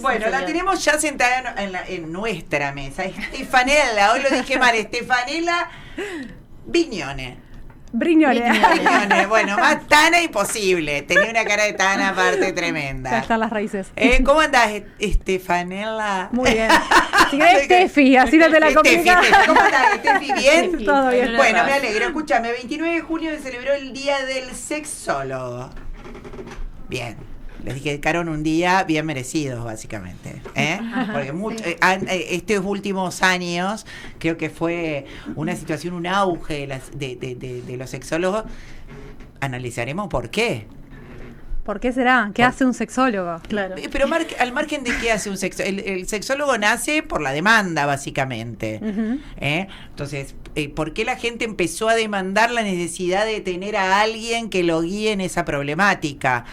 Bueno, la tenemos ya sentada en nuestra mesa. Estefanela, hoy lo dije mal, Estefanela Brignone. Bueno, más Tana imposible. Tenía una cara de Tana aparte tremenda. Ya están las raíces. ¿Cómo andás, Estefanela? Muy bien. Si querés, Estefi, así no te la complicás. ¿Cómo andás, Estefi? ¿Bien? Todo bien. Bueno, me alegro. Escúchame, 29 de junio se celebró el Día del Sexólogo. Bien. Les dedicaron un día bien merecido, básicamente. Porque estos últimos años creo que fue una situación, un auge de los sexólogos. Analizaremos por qué. ¿Por qué será? ¿Qué hace un sexólogo? Claro. Pero al margen de qué hace un sexólogo, el sexólogo nace por la demanda, básicamente. Uh-huh. Entonces, ¿por qué la gente empezó a demandar la necesidad de tener a alguien que lo guíe en esa problemática?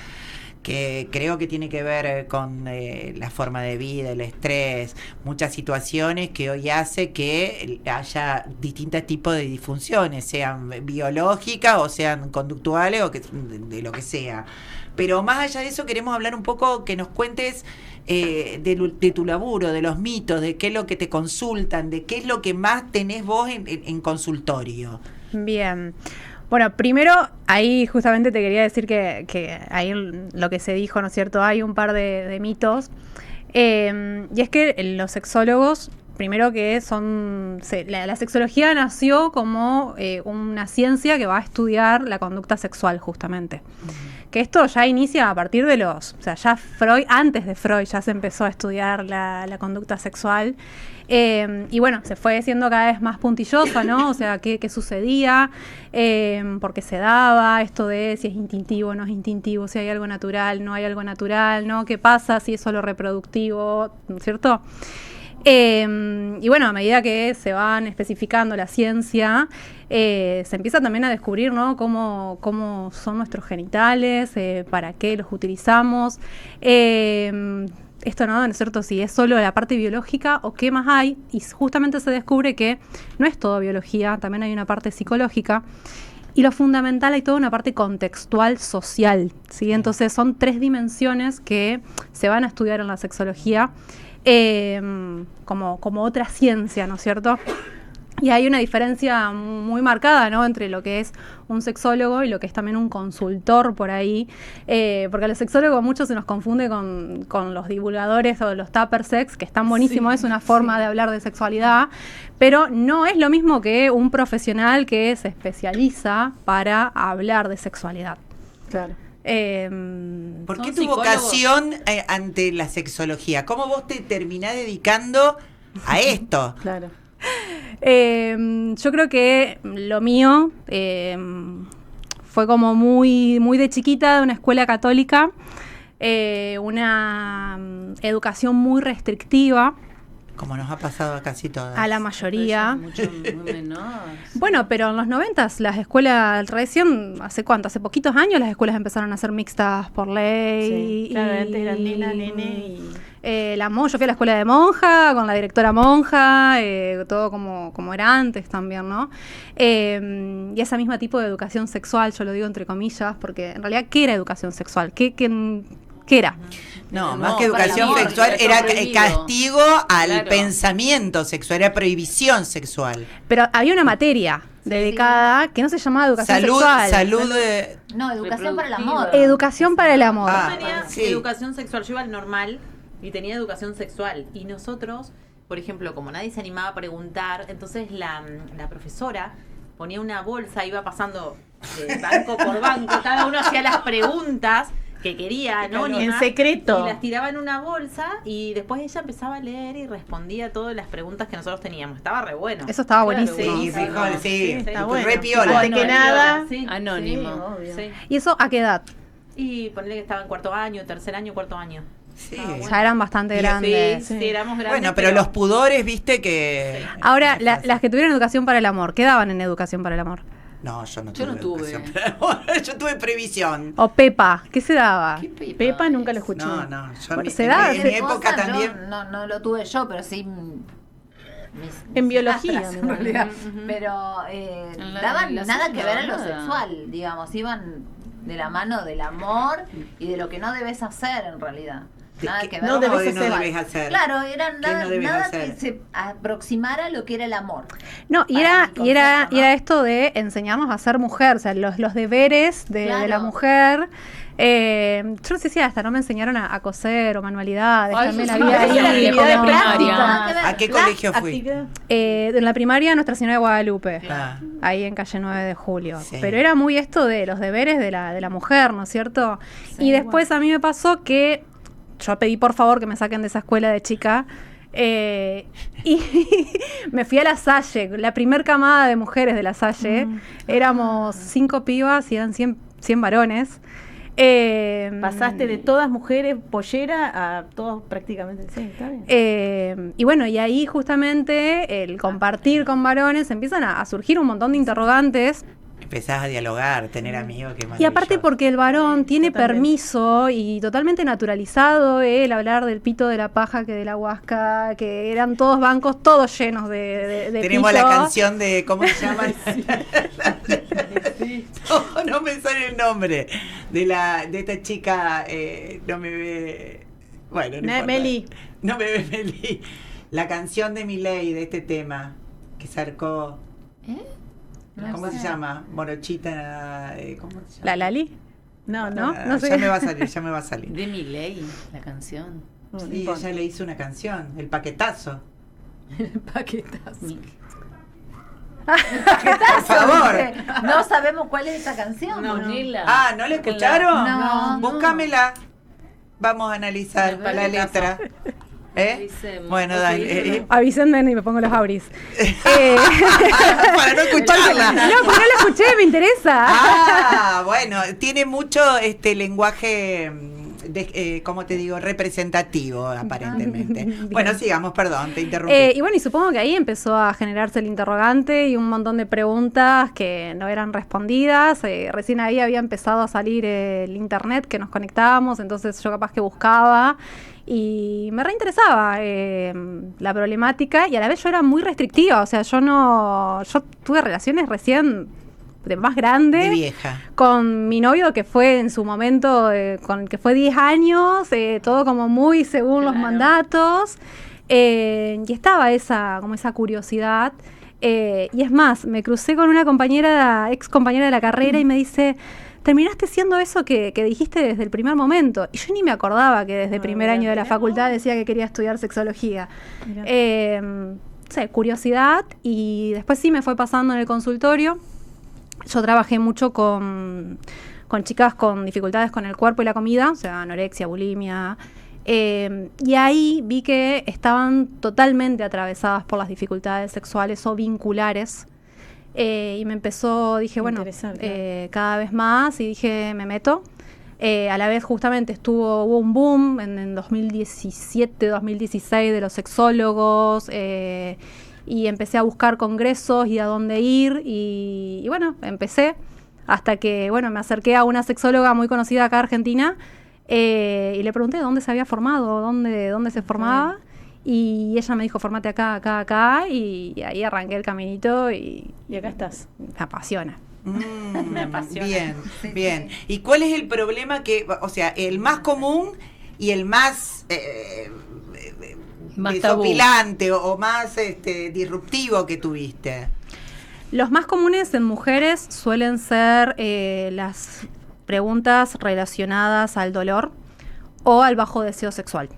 Que creo que tiene que ver con la forma de vida, el estrés, muchas situaciones que hoy hace que haya distintos tipos de disfunciones, sean biológicas o sean conductuales o de lo que sea. Pero más allá de eso queremos hablar un poco, que nos cuentes de tu laburo, de los mitos, de qué es lo que te consultan, de qué es lo que más tenés vos en consultorio. Bien. Bueno, primero, ahí justamente te quería decir que ahí lo que se dijo, ¿no es cierto? Hay un par de mitos. Y es que los sexólogos, primero que la sexología nació como una ciencia que va a estudiar la conducta sexual, justamente. Que esto ya inicia a partir de o sea, ya Freud, antes de Freud ya se empezó a estudiar la conducta sexual. Y bueno, se fue haciendo cada vez más puntillosa, ¿no? O sea, qué sucedía, por qué se daba, esto de si es instintivo o no es instintivo, si hay algo natural, no hay algo natural, ¿no? ¿Qué pasa si es solo reproductivo, ¿no es cierto? Y bueno, a medida que se van especificando la ciencia, se empieza también a descubrir, ¿no? cómo son nuestros genitales, para qué los utilizamos. Esto no es cierto si es solo la parte biológica o qué más hay, y justamente se descubre que no es todo biología, también hay una parte psicológica, y lo fundamental, hay toda una parte contextual social, ¿sí? Entonces son 3 dimensiones que se van a estudiar en la sexología como otra ciencia, ¿no es cierto? Y hay una diferencia muy marcada, ¿no? Entre lo que es un sexólogo y lo que es también un consultor por ahí, porque a los sexólogos muchos se nos confunde con los divulgadores o los tupper sex, que están buenísimos, es una forma de hablar de sexualidad, pero no es lo mismo que un profesional que se especializa para hablar de sexualidad. Claro. ¿Por qué tu vocación ante la sexología? ¿Cómo vos te terminás dedicando a esto? Claro. Yo creo que lo mío fue como muy, muy de chiquita, de una escuela católica, una educación muy restrictiva. Como nos ha pasado a casi todas. A la mayoría. Mucho menor. Bueno, pero en los 90 las escuelas, recién, ¿hace cuánto? Hace poquitos años las escuelas empezaron a ser mixtas por ley. Sí, claro, antes eran nena, nene y... yo fui a la escuela de monja, con la directora monja, todo como era antes también, ¿no? Y ese mismo tipo de educación sexual, yo lo digo entre comillas, porque en realidad, ¿qué era educación sexual? ¿Qué era? No, más que educación sexual, era castigo al pensamiento sexual, era prohibición sexual. Pero había una materia dedicada que no se llamaba educación sexual. No, educación para el amor. Educación para el amor. Yo tenía educación sexual, yo iba al normal y tenía educación sexual. Y nosotros, por ejemplo, como nadie se animaba a preguntar, entonces la profesora ponía una bolsa, iba pasando banco por banco, cada uno hacía las preguntas que quería, ¿no? En secreto. Y las tiraba en una bolsa y después ella empezaba a leer y respondía todas las preguntas que nosotros teníamos. Estaba re bueno. Eso estaba buenísimo. Sí, está bueno. Re piola. Antes que nada, anónimo. Sí. ¿Y eso a qué edad? Y ponerle que estaba en cuarto año, tercer año, cuarto año. Sí. Ya eran bastante grandes. Sí, éramos grandes. Bueno, pero los pudores, viste que... Ahora, las que tuvieron educación para el amor, ¿qué daban en educación para el amor? No, yo no tuve. educación para el amor. Yo tuve previsión. O Pepa, ¿qué se daba? ¿Qué Pepa? Pepa nunca lo escuché. No, yo bueno, se da, en mi época también. No lo tuve yo, pero sí... En biología, astras, en realidad. Uh-huh. Pero daban nada que ver en lo sexual, digamos, iban de la mano del amor y de lo que no debes hacer en realidad. Nada que ver. No debes no hacer. debes hacer. Claro, era ¿Qué nada, no debes nada hacer? que se aproximara a lo que era el amor. No, y Para era, mi y era, concepto, y ¿no? era esto de enseñarnos a ser mujer, o sea, los deberes de la Claro. mujer. Yo no sé si hasta no me enseñaron a coser o manualidades, Ay, también eso sí, había eso era ahí actividad de como- primaria. Nada que ver. ¿A qué La colegio fui? Actividad. En la primaria Nuestra Señora de Guadalupe, Ah, ahí en calle 9 de Julio. Sí. Pero era muy esto de los deberes de la mujer, ¿no es cierto? Sí, Y después a mí me pasó que yo pedí por favor que me saquen de esa escuela de chica. Y me fui a La Salle, la primer camada de mujeres de La Salle. Éramos 5 pibas y eran 100 varones. Pasaste de todas mujeres pollera a todos prácticamente. Sí, está bien. Y bueno, y ahí justamente el compartir con varones empiezan a surgir un montón de interrogantes. empezás a dialogar, tener amigos, que Y aparte porque el varón tiene totalmente. permiso y totalmente naturalizado el hablar del pito de la paja que de la huasca, que eran todos bancos todos llenos de tenemos pito. la canción de, ¿cómo se llama? No me sale el nombre de esta chica, no me ve, bueno, no importa. Meli. No me ve Meli. La canción de Milei de este tema que sacó, ¿cómo se llama? Morochita, ¿cómo se llama? ¿La Lali? No, ¿no? no. No sé. Ya me va a salir. De Milei, la canción. No Sí, importa. ella le hizo una canción, El Paquetazo. Paquetazo. Por favor. No sabemos cuál es esa canción. No, ¿no? Nila. Ah, ¿no la escucharon? No. Búscamela. Vamos a analizar A ver, la letra. ¿Eh? Dice, Bueno, ¿vos dale. seguís? Avísenme y me pongo los auris. Para no escucharla. No, porque no la escuché, me interesa. Ah, bueno, tiene mucho lenguaje, ¿cómo te digo? Representativo, aparentemente. Bueno, sigamos, perdón, te interrumpí. Y bueno, y supongo que ahí empezó a generarse el interrogante y un montón de preguntas que no eran respondidas. Recién ahí había empezado a salir el internet que nos conectábamos, entonces yo capaz que buscaba y me reinteresaba la problemática y a la vez yo era muy restrictiva, o sea, yo tuve relaciones recién de más grande. De vieja. Con mi novio que fue en su momento, con que fue 10 años, todo como muy según los Claro. mandatos, y estaba esa curiosidad. Y es más, me crucé con una ex compañera de la carrera y me dice, terminaste siendo eso que dijiste desde el primer momento. Y yo ni me acordaba que desde primer año de la facultad decía que quería estudiar sexología. Mirá. No sé, curiosidad, y después sí me fue pasando en el consultorio. Yo trabajé mucho con chicas con dificultades con el cuerpo y la comida, o sea, anorexia, bulimia. Y ahí vi que estaban totalmente atravesadas por las dificultades sexuales o vinculares. Y me dije, bueno, Interesante. cada vez más, y dije, me meto. A la vez justamente hubo un boom en 2017, 2016 de los sexólogos, y empecé a buscar congresos y a dónde ir, y bueno, empecé hasta que, bueno, me acerqué a una sexóloga muy conocida acá en Argentina, y le pregunté dónde se había formado, dónde se formaba, y ella me dijo, formate acá, acá, acá, y ahí arranqué el caminito y Y acá estás. me apasiona. Me apasiona. Bien, Sí, bien. sí. ¿Y cuál es el problema o sea, el más común y el más Más tabú. desopilante o más disruptivo que tuviste? Los más comunes en mujeres suelen ser las preguntas relacionadas al dolor o al bajo deseo sexual.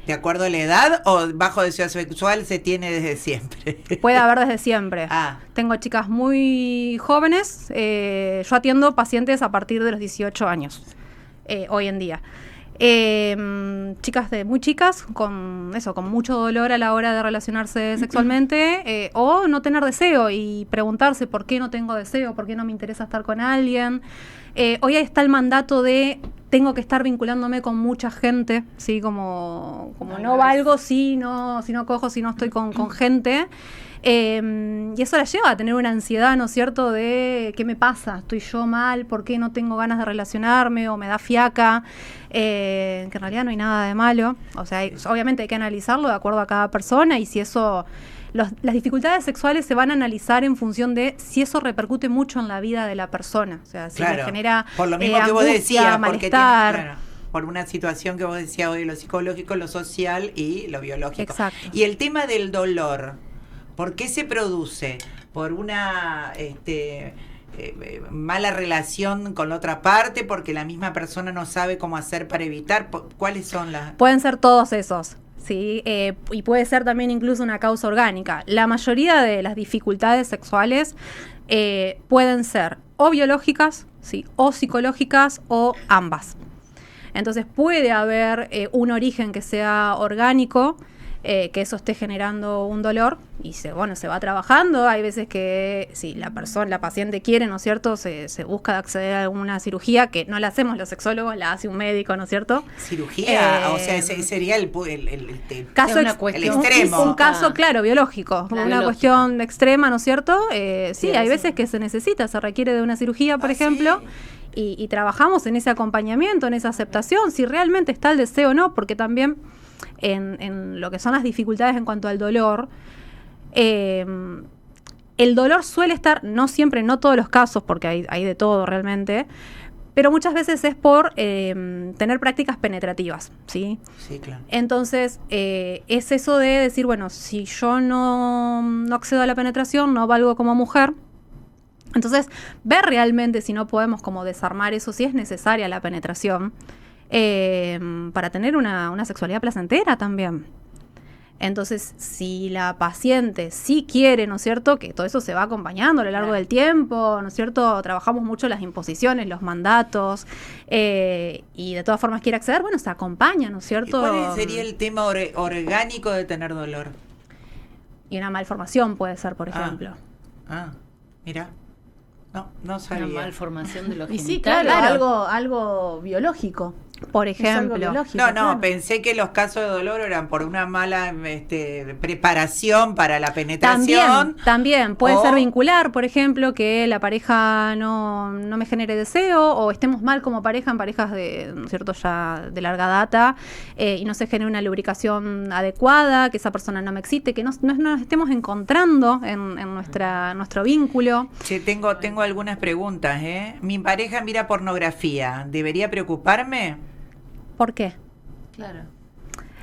¿De acuerdo a la edad o bajo deseo sexual se tiene desde siempre? Puede haber desde siempre. Ah. Tengo chicas muy jóvenes. Yo atiendo pacientes a partir de los 18 años, hoy en día. Chicas muy chicas, con mucho dolor a la hora de relacionarse sexualmente, o no tener deseo y preguntarse por qué no tengo deseo, por qué no me interesa estar con alguien. Hoy está el mandato de tengo que estar vinculándome con mucha gente, ¿sí? Como no valgo si no cojo, si no estoy con gente. Y eso la lleva a tener una ansiedad, ¿no es cierto?, de qué me pasa, estoy yo mal, por qué no tengo ganas de relacionarme o me da fiaca, que en realidad no hay nada de malo. O sea, obviamente hay que analizarlo de acuerdo a cada persona, y si eso, las dificultades sexuales se van a analizar en función de si eso repercute mucho en la vida de la persona. O sea, si Claro, le genera por lo mismo que vos angustia, decías, porque malestar. tiene- claro. por una situación que vos decías hoy, lo psicológico, lo social y lo biológico. Exacto. Y el tema del dolor, ¿por qué se produce? ¿Por una mala relación con la otra parte? ¿Porque la misma persona no sabe cómo hacer para evitar? ¿Cuáles son las...? Pueden ser todos esos. Sí, y puede ser también incluso una causa orgánica. La mayoría de las dificultades sexuales pueden ser o biológicas, sí, o psicológicas, o ambas. Entonces puede haber un origen que sea orgánico, que eso esté generando un dolor y se va trabajando. Hay veces que si la paciente quiere, ¿no es cierto?, se busca acceder a alguna cirugía, que no la hacemos los sexólogos, la hace un médico, ¿no es cierto? ¿Cirugía? O sea, ese sería el caso una cuestión extremo. un caso, claro, biológico, como una cuestión extrema, ¿no es cierto? Sí, hay veces que se requiere de una cirugía, por ejemplo, sí. Y trabajamos en ese acompañamiento, en esa aceptación, si realmente está el deseo o no, porque también en lo que son las dificultades en cuanto al dolor, el dolor suele estar, no siempre, no todos los casos, porque hay de todo realmente, pero muchas veces es por tener prácticas penetrativas, ¿sí? Sí, claro. Entonces, es eso de decir, bueno, si yo no accedo a la penetración, no valgo como mujer. Entonces, ver realmente si no podemos como desarmar eso, si es necesaria la penetración, para tener una sexualidad placentera también. Entonces, si la paciente sí quiere, ¿no es cierto?, que todo eso se va acompañando a lo largo del tiempo, ¿no es cierto?, trabajamos mucho las imposiciones, los mandatos, y de todas formas quiere acceder, bueno, se acompaña, ¿no es cierto? ¿Y cuál sería el tema orgánico de tener dolor? Y una malformación puede ser, por ejemplo. Mira. No sabía. Una malformación de los Y genitales. sí, claro, algo biológico. Por ejemplo. No, pensé que los casos de dolor eran por una mala preparación para la penetración. También puede ser vincular, por ejemplo, que la pareja no me genere deseo, o estemos mal como pareja, en parejas de, ¿no es cierto?, ya de larga data, y no se genere una lubricación adecuada, que esa persona no me excite, que no nos estemos encontrando en nuestro vínculo. Che, tengo algunas preguntas, Mi pareja mira pornografía, ¿debería preocuparme? ¿Por qué? Claro.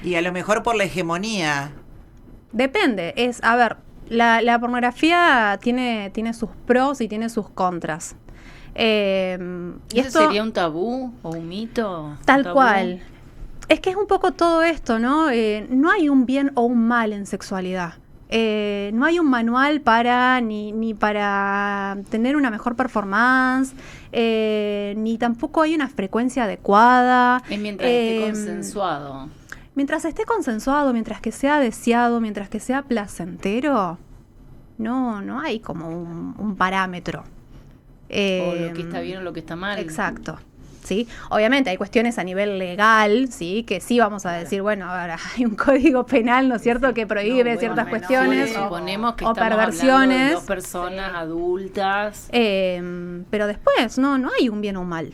Y a lo mejor por la hegemonía. Depende. La pornografía tiene sus pros y tiene sus contras. ¿Y esto sería un tabú o un mito? Tal cual. Es que es un poco todo esto, ¿no? No hay un bien o un mal en sexualidad. No hay un manual ni para tener una mejor performance, ni tampoco hay una frecuencia adecuada. Mientras esté consensuado. Mientras esté consensuado, mientras que sea deseado, mientras que sea placentero, no hay como un parámetro. O lo que está bien o lo que está mal. Exacto. ¿Sí? Obviamente hay cuestiones a nivel legal, ¿sí?, que sí vamos a decir, bueno, ahora hay un código penal, ¿no es cierto?, que prohíbe ciertas cuestiones suponemos que o perversiones. De dos personas adultas. Pero después no hay un bien o un mal.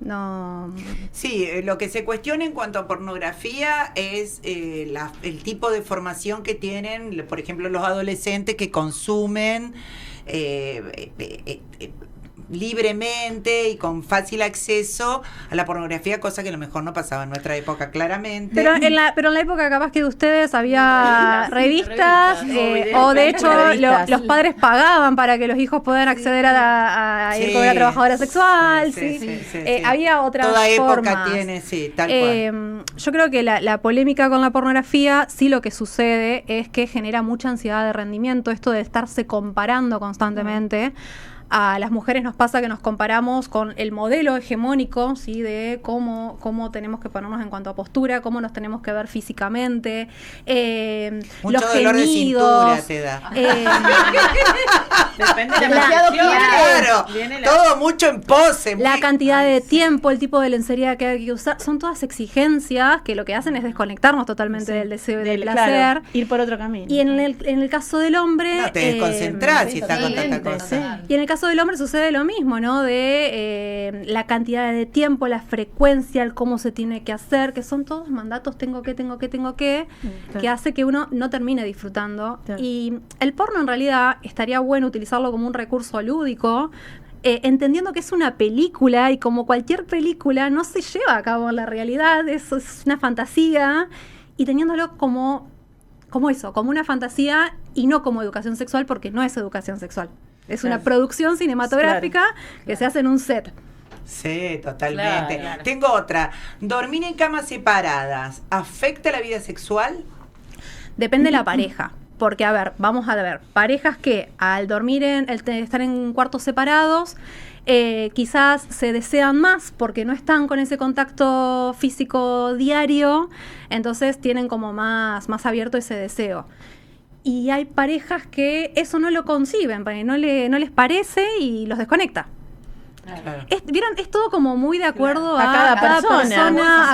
No. Sí, lo que se cuestiona en cuanto a pornografía es el tipo de formación que tienen, por ejemplo, los adolescentes que consumen libremente y con fácil acceso a la pornografía, cosa que a lo mejor no pasaba en nuestra época, claramente. Pero en la época capaz que de ustedes había revistas, o de hecho los padres pagaban para que los hijos puedan acceder a ir con una trabajadora sexual. Sí. Había otras Toda formas. época tiene, tal cual. Yo creo que la polémica con la pornografía, sí, lo que sucede es que genera mucha ansiedad de rendimiento, esto de estarse comparando constantemente. A las mujeres nos pasa que nos comparamos con el modelo hegemónico, ¿sí?, de cómo tenemos que ponernos en cuanto a postura, cómo nos tenemos que ver físicamente, mucho los dolor gemidos, de cintura te da. Depende de demasiado Claro, todo mucho en pose. la cantidad de tiempo, el tipo de lencería que hay que usar, son todas exigencias que lo que hacen es desconectarnos totalmente del deseo y del placer. Claro, ir por otro camino. Y en el caso del hombre... No te desconcentrás si estás con tanta cosa. Y en el caso del hombre sucede lo mismo, ¿no? De la cantidad de tiempo, la frecuencia, el cómo se tiene que hacer, que son todos mandatos, tengo que, que hace que uno no termine disfrutando. Claro. Y el porno en realidad estaría bueno utilizarlo como un recurso lúdico, entendiendo que es una película y como cualquier película no se lleva a cabo en la realidad, es una fantasía, y teniéndolo como eso, como una fantasía y no como educación sexual, porque no es educación sexual. Es una producción cinematográfica que se hace en un set. Sí, totalmente. Claro. Tengo otra. ¿Dormir en camas separadas afecta la vida sexual? Depende de la pareja. Porque, a ver, vamos a ver, parejas que al dormir estar en cuartos separados, quizás se desean más porque no están con ese contacto físico diario, entonces tienen como más abierto ese deseo. Y hay parejas que eso no lo conciben, no les parece y los desconecta. Claro. ¿Vieron? Es todo como muy de acuerdo A a cada cada persona,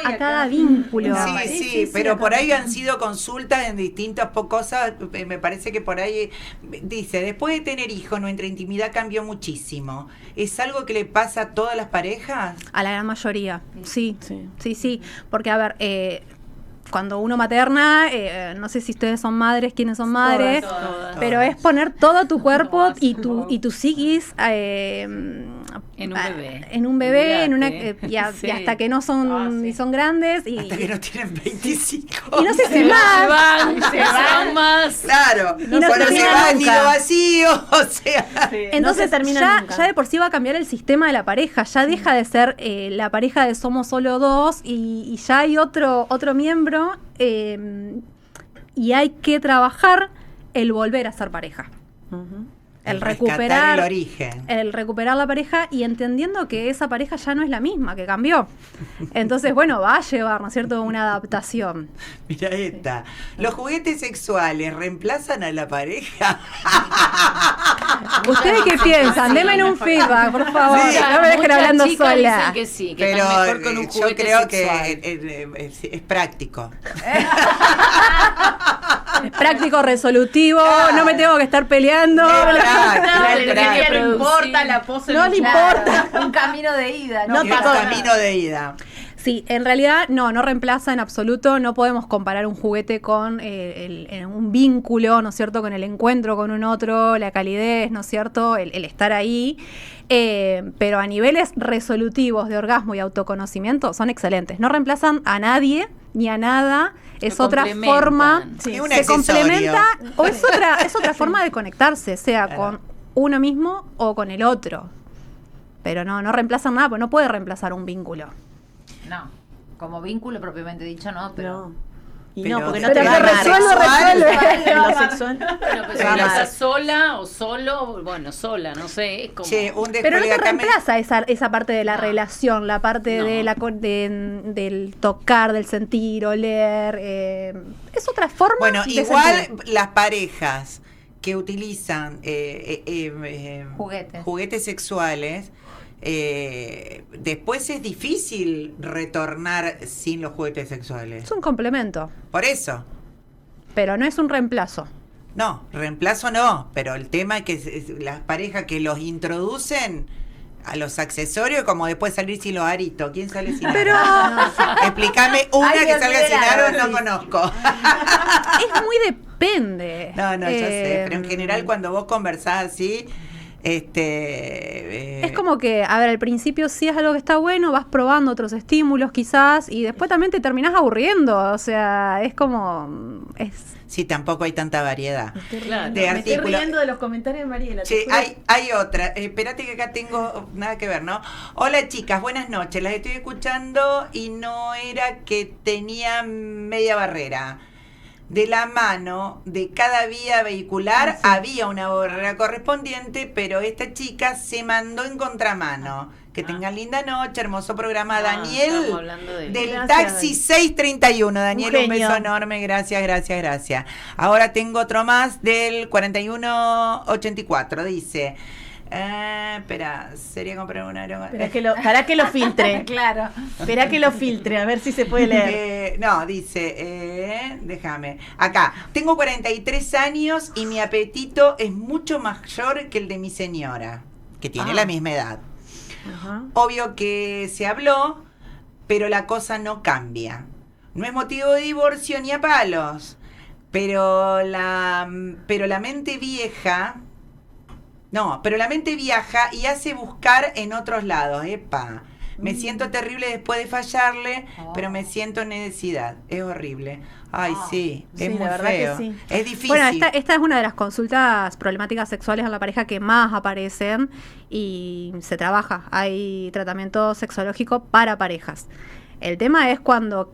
a cada vínculo. Sí, pero por ahí han sido consultas en distintas cosas. Me parece que por ahí dice, después de tener hijos, nuestra intimidad cambió muchísimo. ¿Es algo que le pasa a todas las parejas? A la gran mayoría, sí. Porque, a ver, cuando uno materna, no sé si ustedes son madres, quiénes son madres, Todas. pero es poner todo tu cuerpo Todas. y tu psiquis En un bebé. en un bebé, Olvídate. y Sí. hasta que no son, y son grandes. Hasta que no tienen 25. y no sé si Se más. van más. Claro, Y no cuando se termina va el nunca. nido vacío, o sea. Entonces no se termina nunca. ya de por sí va a cambiar el sistema de la pareja, ya deja de ser la pareja de somos solo dos y ya hay otro miembro y hay que trabajar el volver a ser pareja. El rescatar recuperar el origen. el recuperar la pareja y entendiendo que esa pareja ya no es la misma, que cambió. Entonces, bueno, va a llevar, ¿no es cierto?, una adaptación. Mira esta. ¿Los juguetes sexuales reemplazan a la pareja? ¿Ustedes qué piensan? Denme un feedback, por favor. Sí. No me dejen Muchas hablando chicas sola. dicen que sí, que Pero están mejor con un yo juguete creo sexual. que es práctico. Es práctico, resolutivo, Claro. no me tengo que estar peleando. No importa la pose. No le Claro, importa. un camino de ida. No tiene camino de ida. Sí, en realidad no reemplaza en absoluto, no podemos comparar un juguete con un vínculo, ¿no es cierto?, con el encuentro con un otro, la calidez, ¿no es cierto?, el estar ahí, pero a niveles resolutivos de orgasmo y autoconocimiento son excelentes, no reemplazan a nadie ni a nada, es Se otra complementan. forma, Sí. Es un se accesorio. complementa, o es otra forma de conectarse, sea Claro. con uno mismo o con el otro, pero no reemplazan nada, porque no puede reemplazar un vínculo. No, como vínculo propiamente dicho, no, pero... No. Y Pero- no, porque no pero te que va a resuelve. En lo sexual. Bueno, pues si Va no mal. estás sola o solo, bueno, sola, no sé, es como... Che, un Pero no te descolega acá me- reemplaza esa parte de la No. relación, la parte No. del tocar, del sentir, oler. Es otra forma Bueno, de igual sentir. las parejas que utilizan Juguetes. sexuales, después es difícil retornar sin los juguetes sexuales. Es un complemento, Por eso. pero no es un reemplazo. No, reemplazo no, pero el tema es que las parejas que los introducen a los accesorios, como después salir sin los aritos. ¿Quién sale sin Pero aro? Explícame una Ay, que Dios salga mío, sin la aro, verdad, no conozco. es muy depende. No, ya sé, pero en general cuando vos conversás así, Es como que, a ver, al principio sí es algo que está bueno, vas probando otros estímulos quizás, y después también te terminás aburriendo, o sea, es como... Sí, tampoco hay tanta variedad. Claro. De Me estoy artículos. riendo de los comentarios de Mariela. te Che, juro. hay otra. Espérate que acá tengo nada que ver, ¿no? Hola chicas, buenas noches. Las estoy escuchando y no era que tenía media barrera. De la mano de cada vía vehicular había una barrera correspondiente, pero esta chica se mandó en contramano. Que tengan linda noche, hermoso programa. Daniel, estamos hablando de- del Gracias, Taxi 631. Daniel, un genio. beso enorme. Gracias. Ahora tengo otro más del 4184. Dice... espera, sería comprar un aeropuerto. Para que lo filtre. Claro. Espera que lo filtre, a ver si se puede leer. No, dice, déjame. Acá, tengo 43 años y mi apetito es mucho mayor que el de mi señora, que tiene la misma edad. Ajá. Obvio que se habló, pero la cosa no cambia. No es motivo de divorcio ni a palos, pero la mente vieja No, pero la mente viaja y hace buscar en otros lados. Epa, me siento terrible después de fallarle, pero me siento en necesidad. Es horrible. Ay, sí, es muy feo. Sí. Es difícil. Bueno, esta es una de las consultas problemáticas sexuales en la pareja que más aparecen y se trabaja. Hay tratamiento sexológico para parejas. El tema es cuando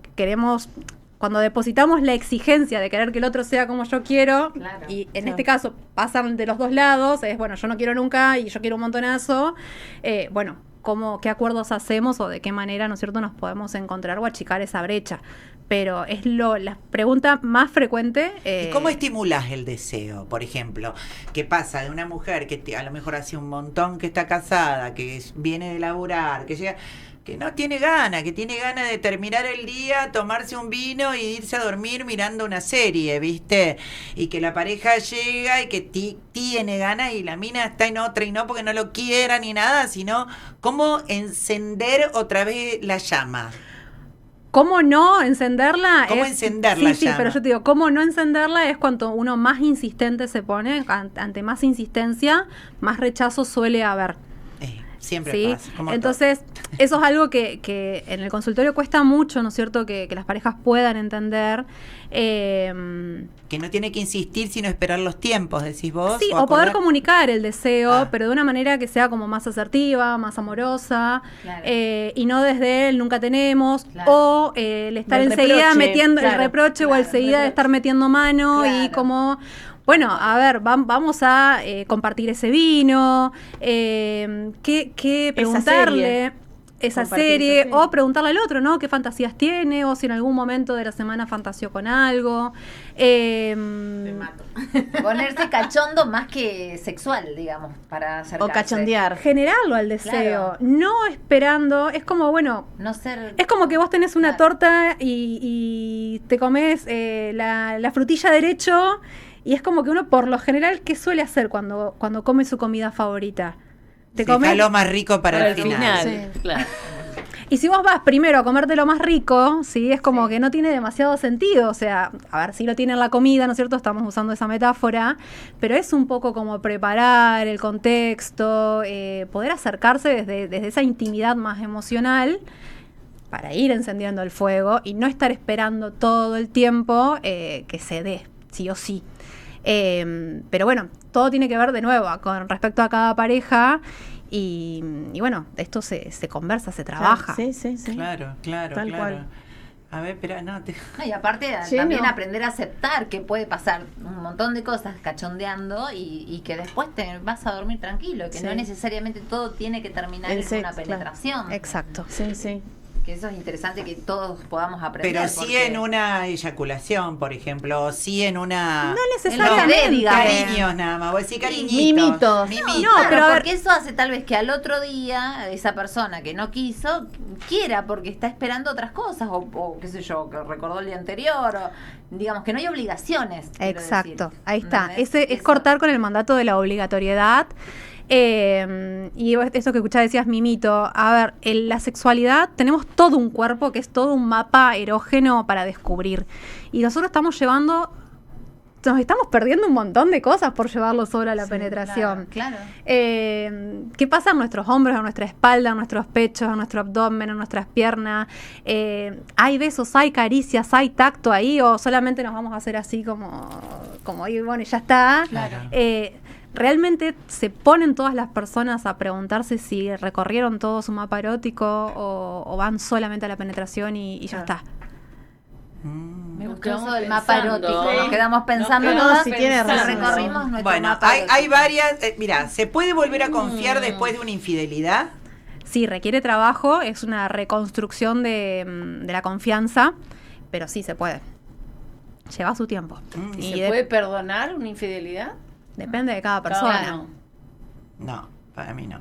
depositamos la exigencia de querer que el otro sea como yo quiero, y en este caso pasan de los dos lados, es bueno, yo no quiero nunca y yo quiero un montonazo, ¿qué acuerdos hacemos o de qué manera, ¿no es cierto?, nos podemos encontrar o achicar esa brecha? Pero es la pregunta más frecuente. ¿Y cómo estimulás el deseo, por ejemplo? ¿Qué pasa de una mujer que a lo mejor hace un montón que está casada, que viene de laburar, que llega, que no tiene ganas, que tiene ganas de terminar el día, tomarse un vino y irse a dormir mirando una serie, ¿viste? Y que la pareja llega y que tiene ganas y la mina está en otra, y no porque no lo quiera ni nada, sino cómo encender otra vez la llama. ¿Cómo no encenderla? ¿Cómo encenderla? Sí, pero yo te digo, ¿cómo no encenderla? Es cuanto uno más insistente se pone, ante más insistencia, más rechazo suele haber. Siempre pasa. Entonces, eso es algo que en el consultorio cuesta mucho, ¿no es cierto?, que las parejas puedan entender. Que no tiene que insistir, sino esperar los tiempos, decís vos. Sí, o poder comunicar el deseo, pero de una manera que sea como más asertiva, más amorosa, y no desde el nunca tenemos, o el estar enseguida metiendo el reproche, o enseguida de estar metiendo mano, y como... Bueno, a ver, vamos a compartir ese vino, ¿qué preguntarle? Esa serie, o preguntarle al otro, ¿no? ¿Qué fantasías tiene? O si en algún momento de la semana fantaseó con algo. Te mato. Ponerse cachondo más que sexual, digamos, para acercarse. O cachondear. Generarlo al deseo, no esperando, es como, bueno, no ser... Es como que vos tenés una torta y te comes la frutilla derecho, y es como que uno, por lo general, ¿qué suele hacer cuando come su comida favorita? Te comes lo más rico para el final. Sí. Claro. Y si vos vas primero a comerte lo más rico, ¿sí? Es como que no tiene demasiado sentido. O sea, a ver, sí lo tiene en la comida, ¿no es cierto? Estamos usando esa metáfora, pero es un poco como preparar el contexto, poder acercarse desde esa intimidad más emocional para ir encendiendo el fuego y no estar esperando todo el tiempo que se dé, sí o sí. Pero bueno, todo tiene que ver de nuevo con respecto a cada pareja y bueno, esto se conversa, se trabaja. Sí. Claro. Tal cual. A ver, pero no. Y aparte también aprender a aceptar que puede pasar un montón de cosas cachondeando y que después te vas a dormir tranquilo, que no necesariamente todo tiene que terminar en una penetración. Claro. Exacto. Sí. Que eso es interesante que todos podamos aprender. Pero sí en una eyaculación, por ejemplo, o sí en una... No necesariamente. Cariños nada más, voy a decir cariñitos. Mimitos. No, pero porque eso hace tal vez que al otro día esa persona que no quiso quiera porque está esperando otras cosas o qué sé yo, que recordó el día anterior o digamos que no hay obligaciones. Exacto, decir. ahí está. Es cortar con el mandato de la obligatoriedad. Y eso que escuchás decías, mimito, a ver, en la sexualidad tenemos todo un cuerpo que es todo un mapa erógeno para descubrir y nosotros nos estamos perdiendo un montón de cosas por llevarlo solo a la penetración. Claro. ¿Qué pasa en nuestros hombros, en nuestra espalda, en nuestros pechos, en nuestro abdomen, en nuestras piernas? ¿Hay besos, hay caricias, hay tacto ahí o solamente nos vamos a hacer así como y bueno, y ya está? Claro. ¿Realmente se ponen todas las personas a preguntarse si recorrieron todo su mapa erótico o van solamente a la penetración y ya está? Me gustó eso del mapa erótico. Nos quedamos pensando si tiene razón. Recorrimos nuestro bueno, mapa hay varias... mira, ¿se puede volver a confiar después de una infidelidad? Sí, requiere trabajo, es una reconstrucción de la confianza, pero sí se puede. Lleva su tiempo. ¿Y se puede perdonar una infidelidad? Depende de cada persona. No, para mí no.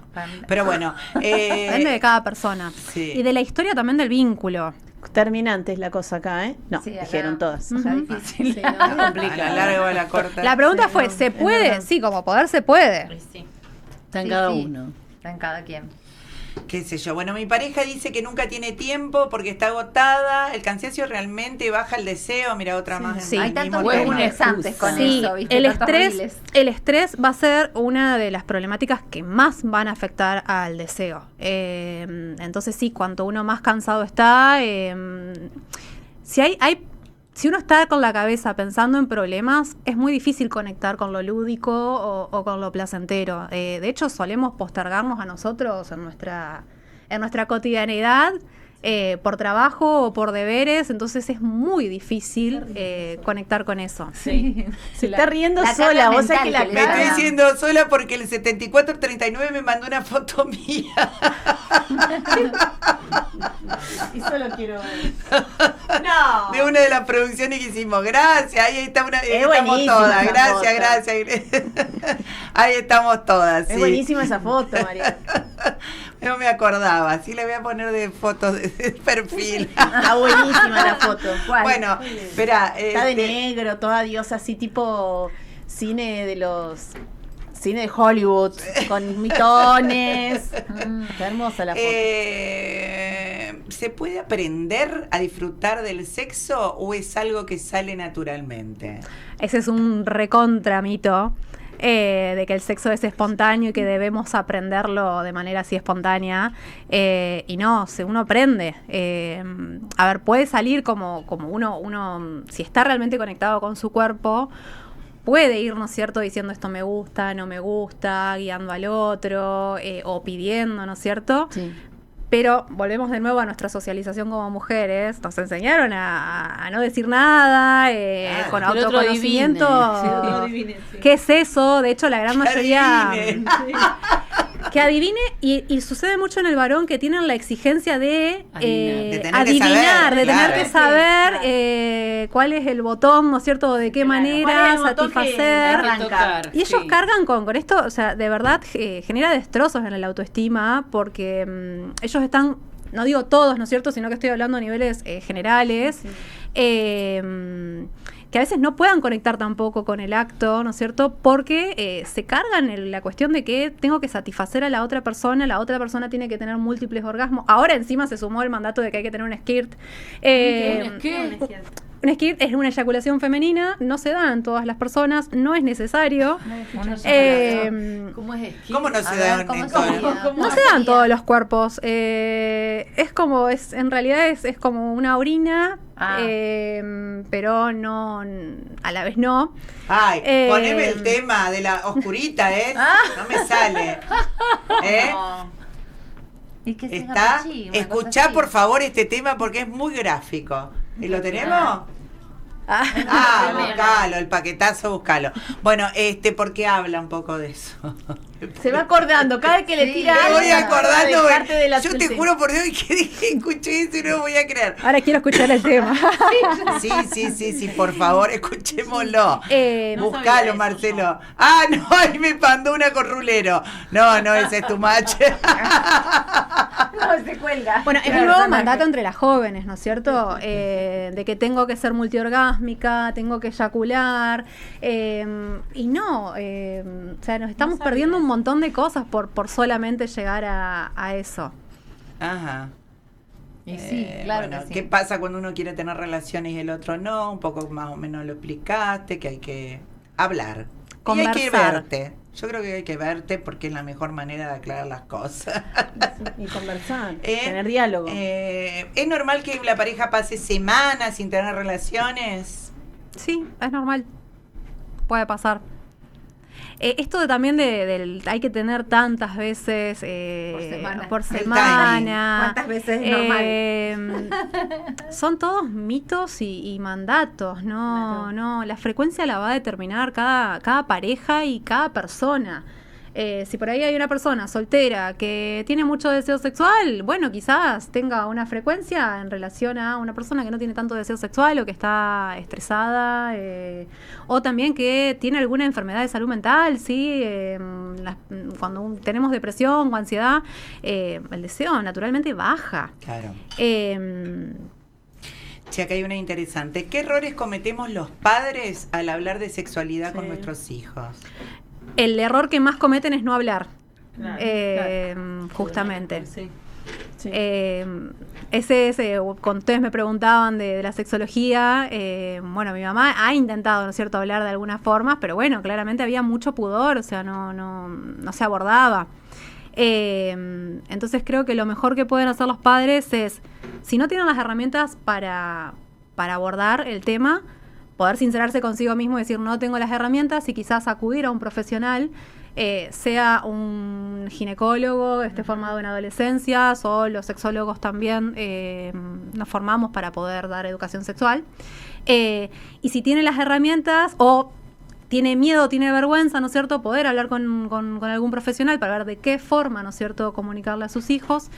Pero bueno. Depende de cada persona. Sí. Y de la historia también del vínculo. Terminante es la cosa acá, ¿eh? No, sí, dijeron todas. Está difícil. Sí, no, A la larga o a la corta. La pregunta fue, ¿se puede? Sí, como poder se puede. Sí. Está en cada uno. Está en cada quien. qué sé yo. Bueno, mi pareja dice que nunca tiene tiempo porque está agotada. El cansancio realmente baja el deseo. Mira, otra más. Sí. Hay del tantos mismo tema. interesantes con Sí, eso, ¿viste? el Tantos estrés, reels. el estrés va a ser una de las problemáticas que más van a afectar al deseo. Entonces sí, cuanto uno más cansado está, si uno está con la cabeza pensando en problemas, es muy difícil conectar con lo lúdico o con lo placentero. De hecho, solemos postergarnos a nosotros en nuestra cotidianidad. Por trabajo o por deberes, entonces es muy difícil conectar con eso. Sí. Se está riendo La sola, carga vos sabés mental que la que le Me da. estoy cara... diciendo sola porque el 7439 me mandó una foto mía. Y solo quiero ver. No. De una de las producciones que hicimos. Gracias, ahí está ahí estamos buenísima todas. esa Gracias. Ahí estamos todas. Es Sí. buenísima esa foto, María. No me acordaba. Sí, le voy a poner de fotos de perfil. Está buenísima la foto. ¿Cuál? Bueno, espera. Está de negro, toda diosa, así tipo cine de Hollywood, con mitones. Está hermosa la foto. ¿Se puede aprender a disfrutar del sexo o es algo que sale naturalmente? Ese es un recontra mito. De que el sexo es espontáneo y que debemos aprenderlo de manera así espontánea. Y no, uno aprende. A ver, puede salir como uno, si está realmente conectado con su cuerpo, puede ir, ¿no es cierto?, diciendo esto me gusta, no me gusta, guiando al otro, o pidiendo, ¿no es cierto? Sí. Pero volvemos de nuevo a nuestra socialización como mujeres. Nos enseñaron a no decir nada, con que el otro autoconocimiento. adivine. ¿Qué es eso? De hecho, la gran Que mayoría... adivine. Que adivine, y sucede mucho en el varón que tienen la exigencia de Adivinar. De tener que adivinar, saber, de tener claro. que saber cuál es el botón, ¿no es cierto? De qué manera ¿cuál es el botón que satisfacer. arranca? Y ellos cargan con esto, o sea, de verdad genera destrozos en la autoestima porque ellos están, no digo todos, ¿no es cierto?, sino que estoy hablando a niveles generales, que a veces no puedan conectar tampoco con el acto, ¿no es cierto?, porque se cargan en la cuestión de que tengo que satisfacer a la otra persona tiene que tener múltiples orgasmos. Ahora encima se sumó el mandato de que hay que tener un skirt. ¿Qué? Un skirt es una eyaculación femenina, no se da en todas las personas, no es necesario. ¿Cómo es? ¿Cómo no se A da ver, ¿cómo en sería? todo? No se dan todos los cuerpos. En realidad es como una orina, pero no, a la vez no. Ay, poneme el tema de la oscurita, ¿eh? No me sale. ¿Eh? ¿Y qué es ¿Está? Gapachi? Una cosa Escuchá así. por favor este tema porque es muy gráfico. ¿Y lo tenemos? Buscalo, el paquetazo, buscalo. Bueno, porque habla un poco de eso. Se va acordando, cada vez que le Sí, tira Me algo, voy acordando, de parte de la yo te juro por Dios que dije, escuché eso y no voy a creer. Ahora quiero escuchar el tema. Sí, por favor, escuchémoslo. Buscalo, sabía eso Marcelo. No, ahí me mandó una con rulero. No, ese es tu match. No, se cuelga. Bueno, es un nuevo mandato entre las jóvenes, ¿no es cierto? De que tengo que ser multiorgásmica, tengo que eyacular. Y no, o sea, nos estamos perdiendo un montón de cosas por solamente llegar a eso. Ajá. Y sí, claro bueno, que sí. ¿qué pasa cuando uno quiere tener relaciones y el otro no? Un poco más o menos lo explicaste, que hay que hablar. Y hay que Conversar. verte. Yo creo que hay que verte porque es la mejor manera de aclarar las cosas. Y conversar, ¿Eh? tener diálogo. ¿Es normal que la pareja pase semanas sin tener relaciones? Sí, es normal. Puede pasar. Esto también hay que tener tantas veces por El semana. ¿Cuántas veces es normal? Son todos mitos y mandatos, ¿no? No, la frecuencia la va a determinar cada pareja y cada persona. Si por ahí hay una persona soltera que tiene mucho deseo sexual, bueno, quizás tenga una frecuencia en relación a una persona que no tiene tanto deseo sexual o que está estresada, o también que tiene alguna enfermedad de salud mental, ¿sí? Cuando tenemos depresión o ansiedad, el deseo naturalmente baja. Claro. Sí, acá hay una interesante. ¿Qué errores cometemos los padres al hablar de sexualidad con nuestros hijos? El error que más cometen es no hablar. justamente. Sí. Cuando ustedes me preguntaban de la sexología, bueno, mi mamá ha intentado, ¿no es cierto?, hablar de alguna forma, pero bueno, claramente había mucho pudor, o sea, no se abordaba. Entonces creo que lo mejor que pueden hacer los padres es, si no tienen las herramientas para abordar el tema, poder sincerarse consigo mismo y decir, no tengo las herramientas, y quizás acudir a un profesional, sea un ginecólogo, esté formado en adolescencias, o los sexólogos también nos formamos para poder dar educación sexual. Y si tiene las herramientas o tiene miedo, tiene vergüenza, ¿no es cierto?, poder hablar con algún profesional para ver de qué forma, ¿no es cierto?, comunicarle a sus hijos.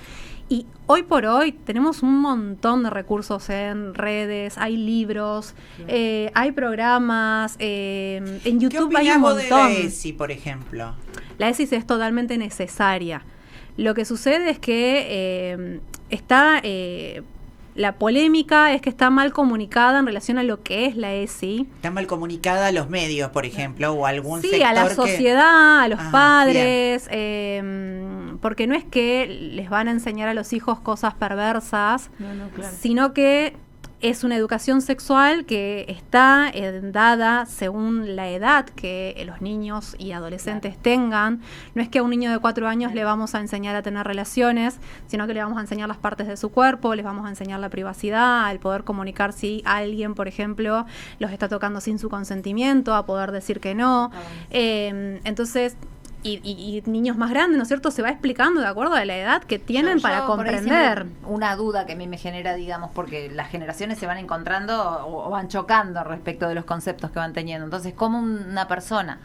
Y hoy por hoy tenemos un montón de recursos en redes, hay libros, hay programas, en YouTube hay un montón. ¿Qué opinamos de la ESI, por ejemplo? La ESI es totalmente necesaria. Lo que sucede es que está... la polémica es que está mal comunicada en relación a lo que es la ESI. Está mal comunicada a los medios, por ejemplo, o a algún sector. Sí, a la sociedad, a los padres, porque no es que les van a enseñar a los hijos cosas perversas, claro. sino que es una educación sexual que está dada según la edad que los niños y adolescentes tengan. No es que a un niño de 4 años le vamos a enseñar a tener relaciones, sino que le vamos a enseñar las partes de su cuerpo, les vamos a enseñar la privacidad, el poder comunicar si alguien, por ejemplo, los está tocando sin su consentimiento, a poder decir que no. Entonces... Y niños más grandes, ¿no es cierto?, se va explicando de acuerdo a la edad que tienen para comprender. Una duda que a mí me genera, digamos, porque las generaciones se van encontrando o van chocando respecto de los conceptos que van teniendo. Entonces, ¿cómo una persona,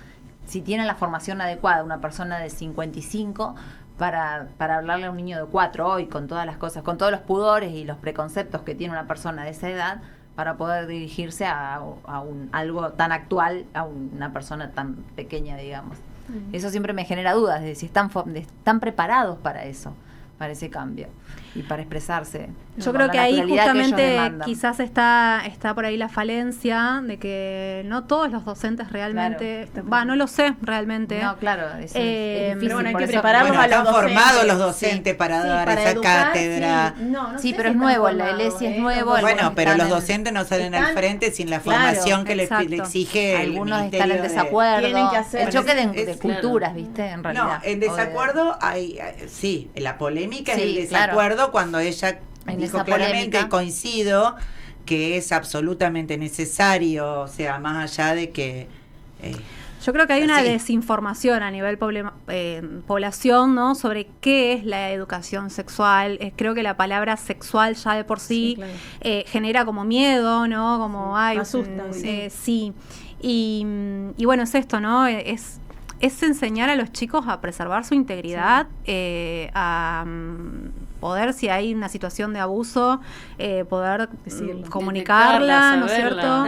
si tiene la formación adecuada, una persona de 55, para hablarle a un niño de 4 hoy, con todas las cosas, con todos los pudores y los preconceptos que tiene una persona de esa edad, para poder dirigirse a algo tan actual, a una persona tan pequeña, digamos? Eso siempre me genera dudas de si están preparados para eso, para ese cambio y para expresarse. Yo creo que ahí justamente quizás está por ahí la falencia de que no todos los docentes realmente, no lo sé realmente. No, claro, es difícil. Pero bueno, hay que eso, prepararlos a los están docentes. Formados los docentes para dar para esa educar, cátedra. Sí, pero es nuevo, el ESI es nuevo. Bueno, pero los docentes no salen al frente sin la formación que le exige algunos el están en desacuerdo. Tienen que hacer. El choque de culturas, ¿viste? En realidad. No, en desacuerdo sí, la polémica es el desacuerdo cuando ella dijo claramente, coincido, que es absolutamente necesario, o sea, más allá de que... Yo creo que hay una desinformación a nivel población, ¿no?, sobre qué es la educación sexual. Creo que la palabra sexual ya de por sí, genera como miedo, ¿no? Como, asusta. Sí. Y bueno, es esto, ¿no? Es enseñar a los chicos a preservar su integridad, a poder, si hay una situación de abuso, poder comunicarla, ¿no es cierto?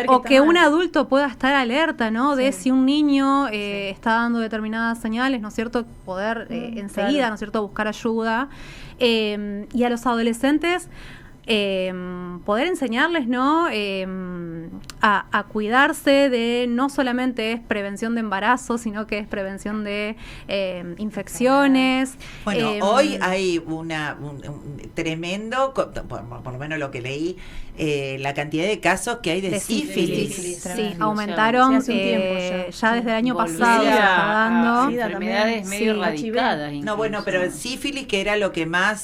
O que un adulto pueda estar alerta, ¿no? De si un niño está dando determinadas señales, ¿no es cierto? Poder enseguida, ¿no es cierto?, buscar ayuda. Y a los adolescentes... poder enseñarles, ¿no?, a cuidarse de, no solamente es prevención de embarazo, sino que es prevención de infecciones. Bueno, hoy hay un tremendo, por lo menos lo que leí, la cantidad de casos que hay de sífilis. Sí, aumentaron hace un tiempo ya desde el año pasado. Se está dando. Enfermedades medio erradicadas. No, bueno, pero el sífilis, que era lo que más...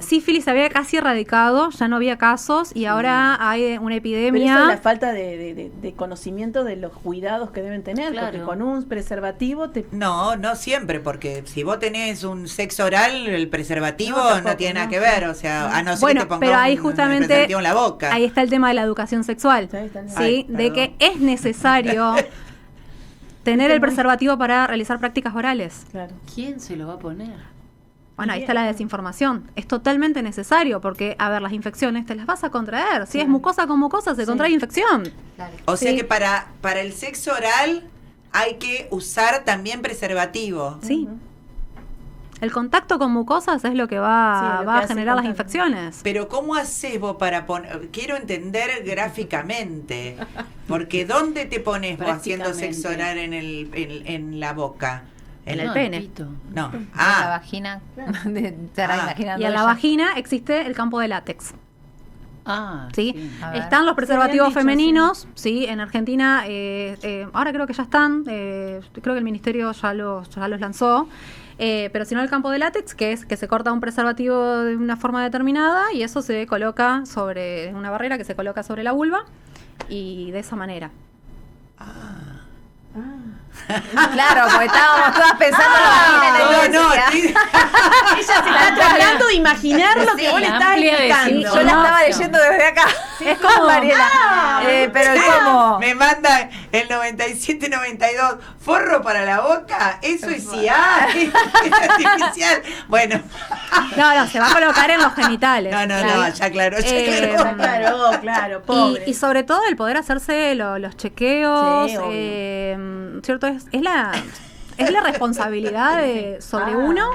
sífilis había casi erradicado, ya no había casos, y ahora hay una epidemia. Pero eso es la falta de conocimiento de los cuidados que deben tener, porque con un preservativo No, siempre, porque si vos tenés un sexo oral, el preservativo no tiene nada que ver, o sea, a no ser que te pongas un preservativo en la boca. Ahí está el tema de la educación sexual, de que es necesario tener el preservativo para realizar prácticas orales. Claro. ¿Quién se lo va a poner? Bueno, ahí está la desinformación. Es totalmente necesario porque, a ver, las infecciones te las vas a contraer. Si es mucosa con mucosa, se contrae infección. Claro. O sea que para el sexo oral hay que usar también preservativo. Sí. El contacto con mucosas es lo que va a generar las infecciones. Pero ¿cómo haces vos para poner? Quiero entender gráficamente. Porque ¿dónde te pones vos haciendo sexo oral en la boca? En el pene. Pito. No. La vagina. Estará imaginando Y en la ella. vagina existe el campo de látex. ¿Sí? A ver. Están los preservativos dicho, femeninos, sí. En Argentina, ahora creo que ya están, creo que el ministerio ya los lanzó, pero si no el campo de látex, que es que se corta un preservativo de una forma determinada y eso se coloca sobre una barrera que se coloca sobre la vulva y de esa manera. Claro, porque estábamos todas pensando en la vagina. Ella se está tratando de imaginar lo que vos le estabas explicando. Yo la estaba leyendo desde acá. Es como Mariela. Pero es como. Me manda el 97-92 forro para la boca. Eso es IA. Es artificial. Bueno. No, se va a colocar en los genitales. No, ya aclaró. Claro, pobre. Y sobre todo el poder hacerse los chequeos, Sí, obvio. ¿cierto? Es la responsabilidad sobre uno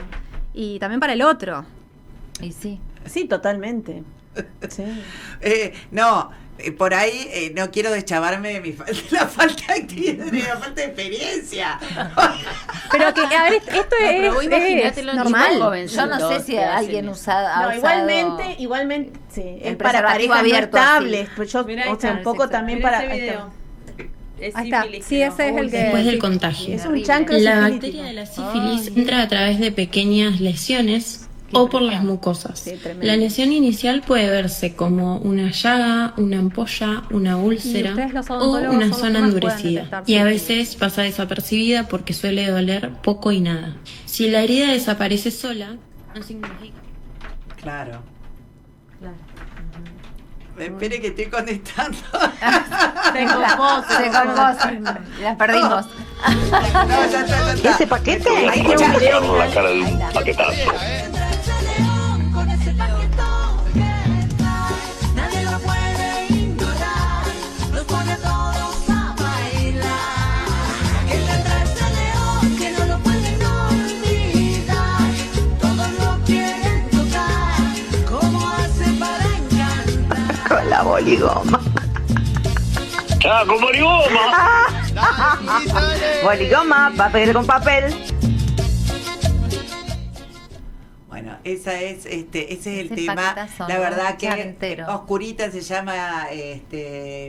y también para el otro. Y sí. Sí, totalmente. Sí. Por ahí no quiero deschavarme de la falta de actividad, de la falta de experiencia. Pero que, a ver, esto es normal. Yo no sé si alguien ha usado. Igualmente, sí. El Es para preservativo parejas abierto, no estables. Pues yo, Mirá, o sea, un poco también Mirá para. ese video. Es Ahí está. sífilis, Sí, creo. ese es el que. Después del contagio. Es un chancro La sifilítico. bacteria de la sífilis entra a través de pequeñas lesiones o por las mucosas. Sí, tremendo. La lesión inicial puede verse como una llaga, una ampolla, una úlcera ustedes los o odontólogos una son los zona que más pueden endurecida. detectar Y a sífilis. veces pasa desapercibida porque suele doler poco y nada. Si la herida desaparece sola, no significa. Claro. Espere que estoy conectando. Se compone. Las perdimos. No, ya está. ¿Ese paquete? Hay que Echarnos la cara de un paquetazo. Nadie lo puede ignorar, los pone a todos a bailar. Que detrás del león, que no lo pueden olvidar. Todos lo quieren tocar, ¿cómo hace para encantar? Con la boligoma. ¡Ah, con borigoma! Boligoma, papel con papel. Bueno, ese es el Ese tema. paquetazo, La ¿no? verdad que Entero. Oscurita se llama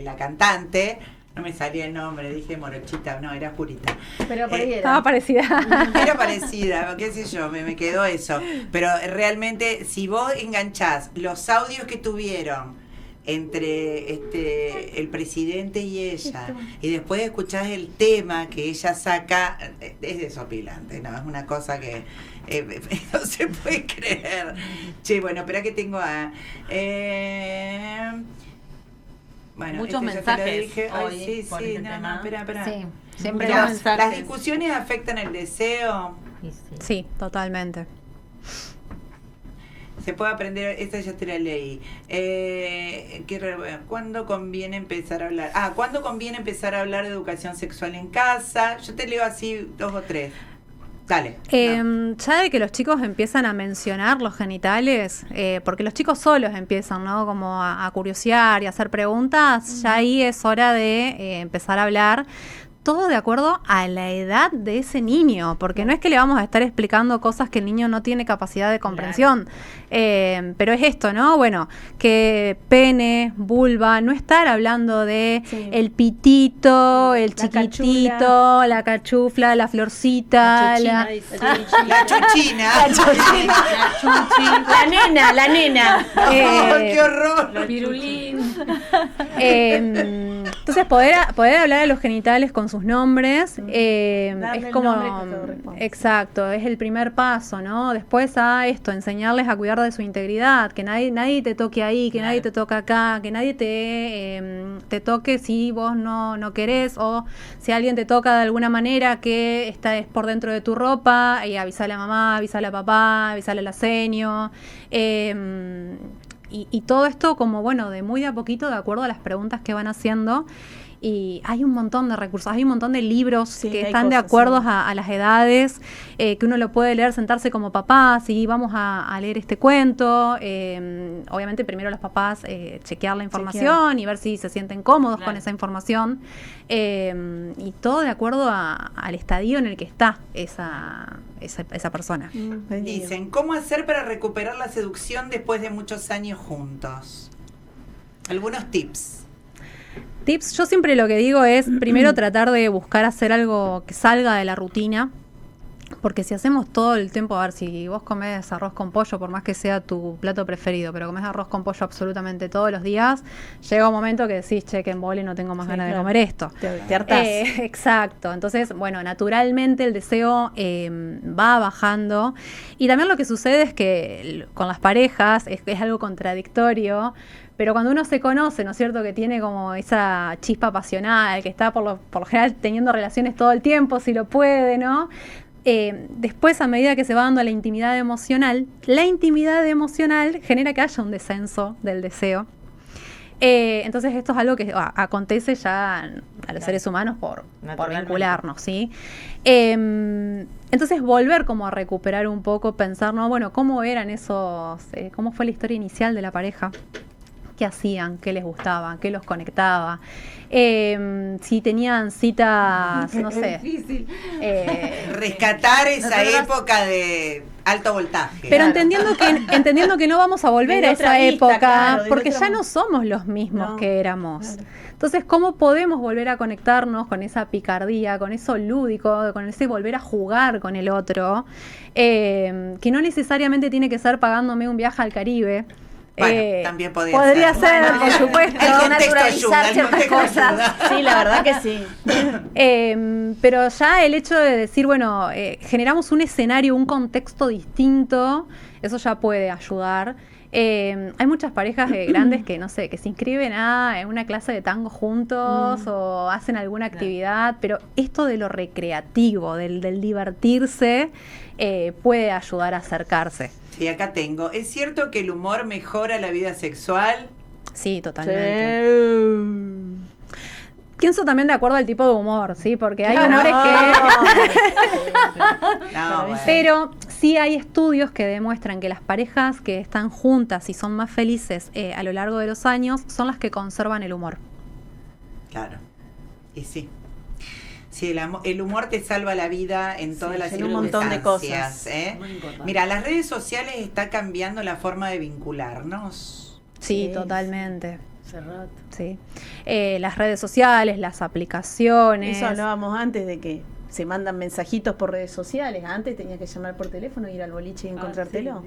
la cantante. No me salía el nombre, dije Morochita, no, era Oscurita. Pero por ahí Estaba parecida. Era parecida, qué sé yo, me quedó eso. Pero realmente, si vos enganchás los audios que tuvieron entre el presidente y ella, y después escuchás el tema que ella saca, es desopilante, ¿no? Es una cosa que no se puede creer. Che, bueno, espera que tengo a... bueno, Muchos ya te lo mensajes dije. Ay, hoy sí, por sí, este no, tema. espera. Sí, siempre Muchos los mensajes. Las discusiones afectan el deseo. Sí, totalmente. Se puede aprender, esta ya te la leí. ¿Cuándo conviene empezar a hablar? ¿Cuándo conviene empezar a hablar de educación sexual en casa? Yo te leo así 2 o 3. Dale. Ya de que los chicos empiezan a mencionar los genitales, porque los chicos solos empiezan, ¿no? Como a curiosear y a hacer preguntas, ya ahí es hora de empezar a hablar. Todo de acuerdo a la edad de ese niño, porque no es que le vamos a estar explicando cosas que el niño no tiene capacidad de comprensión. Pero es esto, ¿no? Bueno, que pene, vulva, no estar hablando de el pitito, el chiquitito, la cachufla, la florcita, la chuchina. La nena. ¡Qué horror! El pirulín. Entonces poder hablar de los genitales con sus nombres es como exacto, es el primer paso, ¿no? Después a esto, enseñarles a cuidar de su integridad, que nadie te toque ahí, que nadie te toque acá, que nadie te toque si vos no querés, o si alguien te toca de alguna manera que es por dentro de tu ropa, y avisale a mamá, avisale a papá, avisale a la seño. Y todo esto como, bueno, de muy de a poquito, de acuerdo a las preguntas que van haciendo. y hay un montón de recursos, hay un montón de libros que están de cosas, acuerdo a las edades, que uno lo puede leer, sentarse como papá, sí, vamos a leer este cuento, obviamente primero los papás chequear la información y ver si se sienten cómodos con esa información, y todo de acuerdo al estadio en el que está esa persona. Dicen, ¿cómo hacer para recuperar la seducción después de muchos años juntos? Algunos tips. Yo siempre lo que digo es, primero tratar de buscar hacer algo que salga de la rutina, porque si hacemos todo el tiempo, a ver, si vos comés arroz con pollo, por más que sea tu plato preferido, pero comés arroz con pollo absolutamente todos los días, llega un momento que decís, che, que embole, no tengo más ganas de comer esto. Te hartás. Exacto. Entonces, bueno, naturalmente el deseo va bajando. Y también lo que sucede es que con las parejas es algo contradictorio, pero cuando uno se conoce, ¿no es cierto?, que tiene como esa chispa pasional, que está por lo general teniendo relaciones todo el tiempo, si lo puede, ¿no? Después, a medida que se va dando la intimidad emocional genera que haya un descenso del deseo. Entonces esto es algo que acontece ya a los seres humanos por vincularnos, ¿sí? Entonces volver como a recuperar un poco, pensar, ¿no? Bueno, ¿cómo eran esos, cómo fue la historia inicial de la pareja? ¿Qué hacían? ¿Qué les gustaba? ¿Qué los conectaba? Si tenían citas, no sé. Difícil. Rescatar esa época de alto voltaje. Pero entendiendo que no vamos a volver a esa época, porque ya no somos los mismos que éramos. Claro. Entonces, ¿cómo podemos volver a conectarnos con esa picardía, con eso lúdico, con ese volver a jugar con el otro? Que no necesariamente tiene que ser pagándome un viaje al Caribe. Bueno, también podría ser, por supuesto. Naturalizar ciertas cosas. Sí, la verdad que sí. Pero ya el hecho de decir, bueno, generamos un escenario, un contexto distinto, eso ya puede ayudar. Hay muchas parejas grandes que, no sé, que se inscriben en una clase de tango juntos o hacen alguna actividad, pero esto de lo recreativo, del divertirse, puede ayudar a acercarse. Sí, acá tengo. ¿Es cierto que el humor mejora la vida sexual? Sí, totalmente. Pienso también de acuerdo al tipo de humor, ¿sí? Porque hay humores que... Pero sí hay estudios que demuestran que las parejas que están juntas y son más felices a lo largo de los años son las que conservan el humor. Claro. Y sí. Sí, el humor te salva la vida en todas las circunstancias. Un montón de cosas. Mira, las redes sociales están cambiando la forma de vincularnos. Sí, totalmente. Sí. Las redes sociales, las aplicaciones. Eso hablábamos antes de que se mandan mensajitos por redes sociales. Antes tenías que llamar por teléfono, ir al boliche y encontrártelo.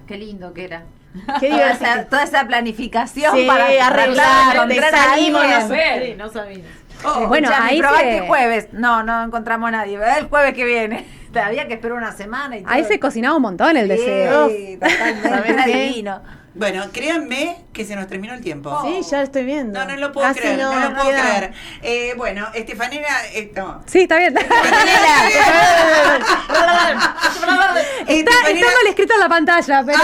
Qué lindo que era. Qué divertido. Toda esa planificación para arreglar, encontrar a alguien. Sí, no sabía. Bueno, ahí probaste el jueves. No encontramos a nadie. El jueves que viene. Había que esperar una semana y todo. Ahí se cocinaba un montón el deseo. Sí, totalmente. Era divino. Bueno, créanme que se nos terminó el tiempo. Sí, ya lo estoy viendo. No lo puedo creer, no lo puedo creer. Bueno, Estefanela... no. Sí, está bien. Está mal escrito en la pantalla, pero...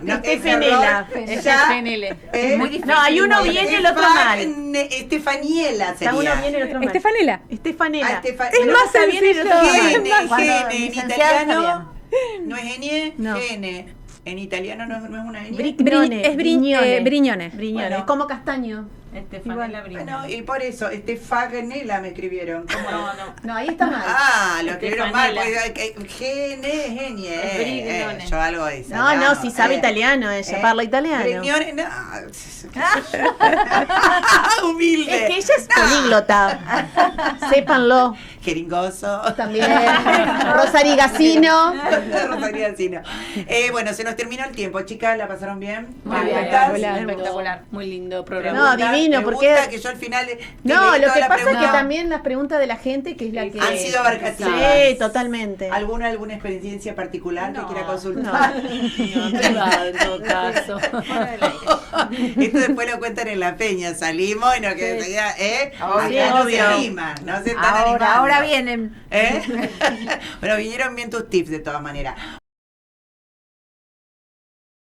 No. Estefanela. Es muy difícil. No, hay uno bien y el otro mal. Estefaniela sería. Uno bien y el otro mal. Estefanela. Es más sencillo. Gene, en italiano... ¿No es genie? No. Gene. En italiano no es una genie. Brignone. Bueno. Es como castaño. Estefanela Brignone. Bueno, y por eso, Estefanela me escribieron. ¿Cómo No, ahí está mal. Lo escribieron mal. Genie. Yo algo hice. No, si sabe italiano, ella parla italiano. Brignone, no. Humilde. Es que ella es políglota. Sépanlo. Jeringoso. También. Rosarigacino. Bueno, se nos terminó el tiempo, chicas. ¿La pasaron bien? Muy bien, espectacular. Muy lindo programa. No, divino, porque... que yo al final... No, lo que pasa es que también las preguntas de la gente, que es la que... Han sido abarcativas. Sí, totalmente. ¿Alguna experiencia particular que quiera consultar? No, privado en todo caso. Esto después lo cuentan en la peña. Salimos y no que enseguida, acá no se animan, no se están animando. Ahora vienen. Bueno, vinieron bien tus tips de todas maneras.